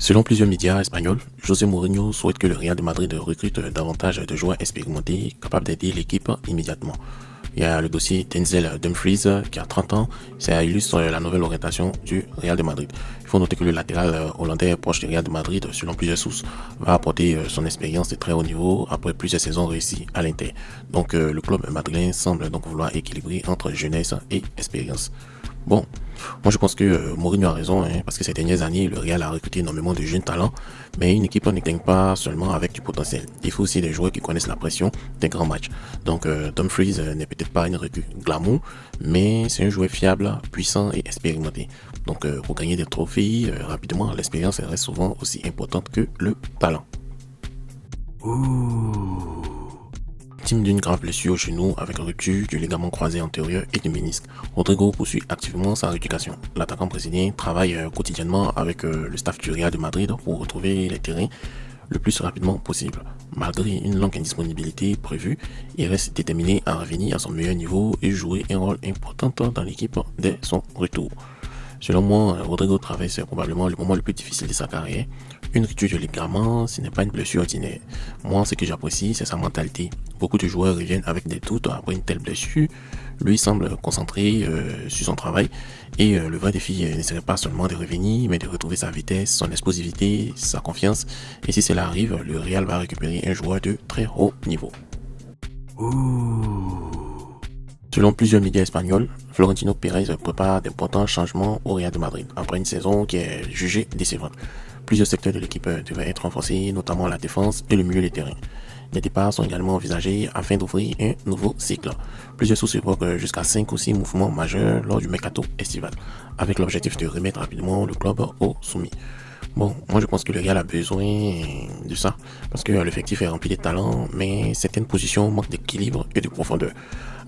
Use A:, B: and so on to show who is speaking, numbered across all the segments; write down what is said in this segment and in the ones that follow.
A: Selon plusieurs médias espagnols, José Mourinho souhaite que le Real de Madrid recrute davantage de joueurs expérimentés capables d'aider l'équipe immédiatement. Il y a le dossier Denzel Dumfries qui a 30 ans, ça illustre la nouvelle orientation du Real de Madrid. Il faut noter que le latéral hollandais proche du Real de Madrid, selon plusieurs sources, va apporter son expérience de très haut niveau après plusieurs saisons réussies à l'Inter. Donc le club madrilène semble donc vouloir équilibrer entre jeunesse et expérience. Bon, moi je pense que Mourinho a raison, parce que ces dernières années, le Real a recruté énormément de jeunes talents, mais une équipe ne gagne pas seulement avec du potentiel. Il faut aussi des joueurs qui connaissent la pression des grands matchs. Donc Dumfries n'est peut-être pas une recrue glamour, mais c'est un joueur fiable, puissant et expérimenté. Donc pour gagner des trophées rapidement, l'expérience reste souvent aussi importante que le talent. Victime d'une grave blessure au genou avec rupture du ligament croisé antérieur et du ménisque, Rodrigo poursuit activement sa rééducation. L'attaquant brésilien travaille quotidiennement avec le staff du Real de Madrid pour retrouver les terrains le plus rapidement possible. Malgré une longue indisponibilité prévue, il reste déterminé à revenir à son meilleur niveau et jouer un rôle important dans l'équipe dès son retour. Selon moi, Rodrigo traverse probablement le moment le plus difficile de sa carrière. Une rupture de ligament, ce n'est pas une blessure ordinaire. Moi, ce que j'apprécie, c'est sa mentalité. Beaucoup de joueurs reviennent avec des doutes après une telle blessure. Lui semble concentré sur son travail. Et le vrai défi ne serait pas seulement de revenir, mais de retrouver sa vitesse, son explosivité, sa confiance. Et si cela arrive, le Real va récupérer un joueur de très haut niveau. Selon plusieurs médias espagnols, Florentino Pérez prépare d'importants changements au Real de Madrid après une saison qui est jugée décevante. Plusieurs secteurs de l'équipe devraient être renforcés, notamment la défense et le milieu de terrain. Les départs sont également envisagés afin d'ouvrir un nouveau cycle. Plusieurs sources évoquent jusqu'à 5 ou 6 mouvements majeurs lors du mercato estival, avec l'objectif de remettre rapidement le club au sommet. Bon, moi je pense que le Real a besoin de ça, parce que l'effectif est rempli de talents, mais certaines positions manquent d'équilibre et de profondeur.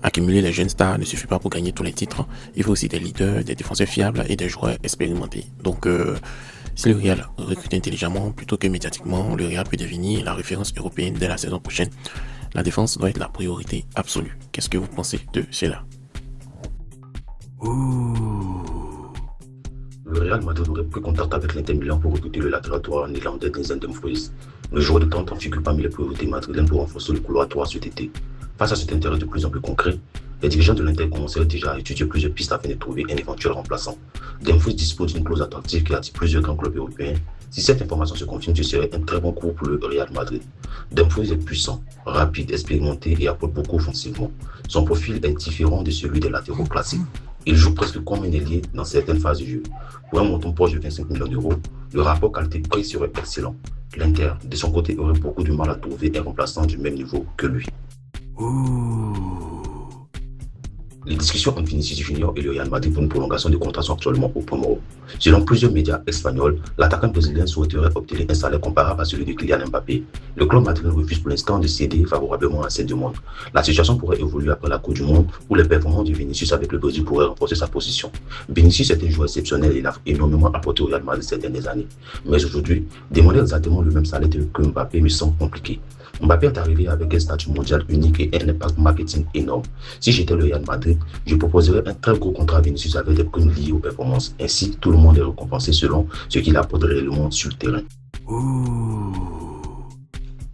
A: Accumuler les jeunes stars ne suffit pas pour gagner tous les titres, il faut aussi des leaders, des défenseurs fiables et des joueurs expérimentés. Donc si le Real recrute intelligemment plutôt que médiatiquement, le Real peut devenir la référence européenne dès la saison prochaine. La défense doit être la priorité absolue. Qu'est-ce que vous pensez de cela?
B: Le Real Madrid aurait pris contact avec l'Inter Milan pour recruter le latéral droit néerlandais Denzel Dumfries. Le joueur de 30 ans figure parmi les priorités madrilènes pour renforcer le couloir droit cet été. Face à cet intérêt de plus en plus concret, les dirigeants de l'Inter commencèrent déjà à étudier plusieurs pistes afin de trouver un éventuel remplaçant. Dumfries dispose d'une clause attractive qui attire plusieurs grands clubs européens. Si cette information se confirme, ce serait un très bon coup pour le Real Madrid. Dumfries est puissant, rapide, expérimenté et apporte beaucoup offensivement. Son profil est différent de celui des latéraux classiques. Il joue presque comme un ailier dans certaines phases du jeu. Pour un montant proche de 25 millions d'euros, le rapport qualité-prix serait excellent. L'Inter, de son côté, aurait beaucoup de mal à trouver un remplaçant du même niveau que lui. Les discussions entre Vinicius Junior et le Real Madrid pour une prolongation de contrat sont actuellement au point mort. Selon plusieurs médias espagnols, l'attaquant brésilien souhaiterait obtenir un salaire comparable à celui de Kylian Mbappé. Le club madrilène refuse pour l'instant de céder favorablement à cette demande. La situation pourrait évoluer après la Coupe du Monde où les performances de Vinicius avec le Brésil pourraient renforcer sa position. Vinicius est un joueur exceptionnel et il a énormément apporté au Real Madrid ces dernières années. Mais aujourd'hui, demander exactement le même salaire que Mbappé me semble compliqué. Mbappé est arrivé avec un statut mondial unique et un impact marketing énorme. Si j'étais le Real Madrid, je proposerais un très gros contrat à Vinicius avec des primes liées aux performances. Ainsi, tout le monde est récompensé selon ce qu'il apporte réellement sur le terrain.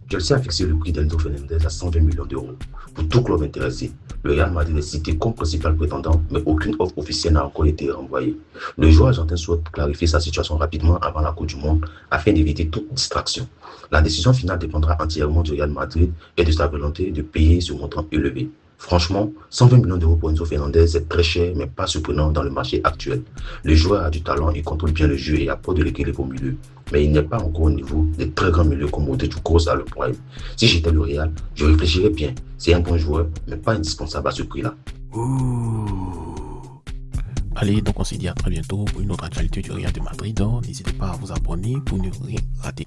B: Chelsea a fixé le prix d'Enzo Fernandez à 120 millions d'euros. Pour tout club intéressé, le Real Madrid est cité comme principal prétendant, mais aucune offre officielle n'a encore été renvoyée. Le joueur argentin souhaite clarifier sa situation rapidement avant la Coupe du Monde afin d'éviter toute distraction. La décision finale dépendra entièrement du Real Madrid et de sa volonté de payer ce montant élevé. Franchement, 120 millions d'euros pour Enzo Fernandez est très cher, mais pas surprenant dans le marché actuel. Le joueur a du talent, il contrôle bien le jeu et apporte de l'équilibre au milieu. Mais il n'est pas encore au niveau des très grands milieux comme Modric ou Kroos à le prime. Si j'étais le Real, je réfléchirais bien. C'est un bon joueur, mais pas indispensable à ce prix-là.
A: Allez, donc on se dit à très bientôt pour une autre actualité du Real de Madrid. N'hésitez pas à vous abonner pour ne rien rater.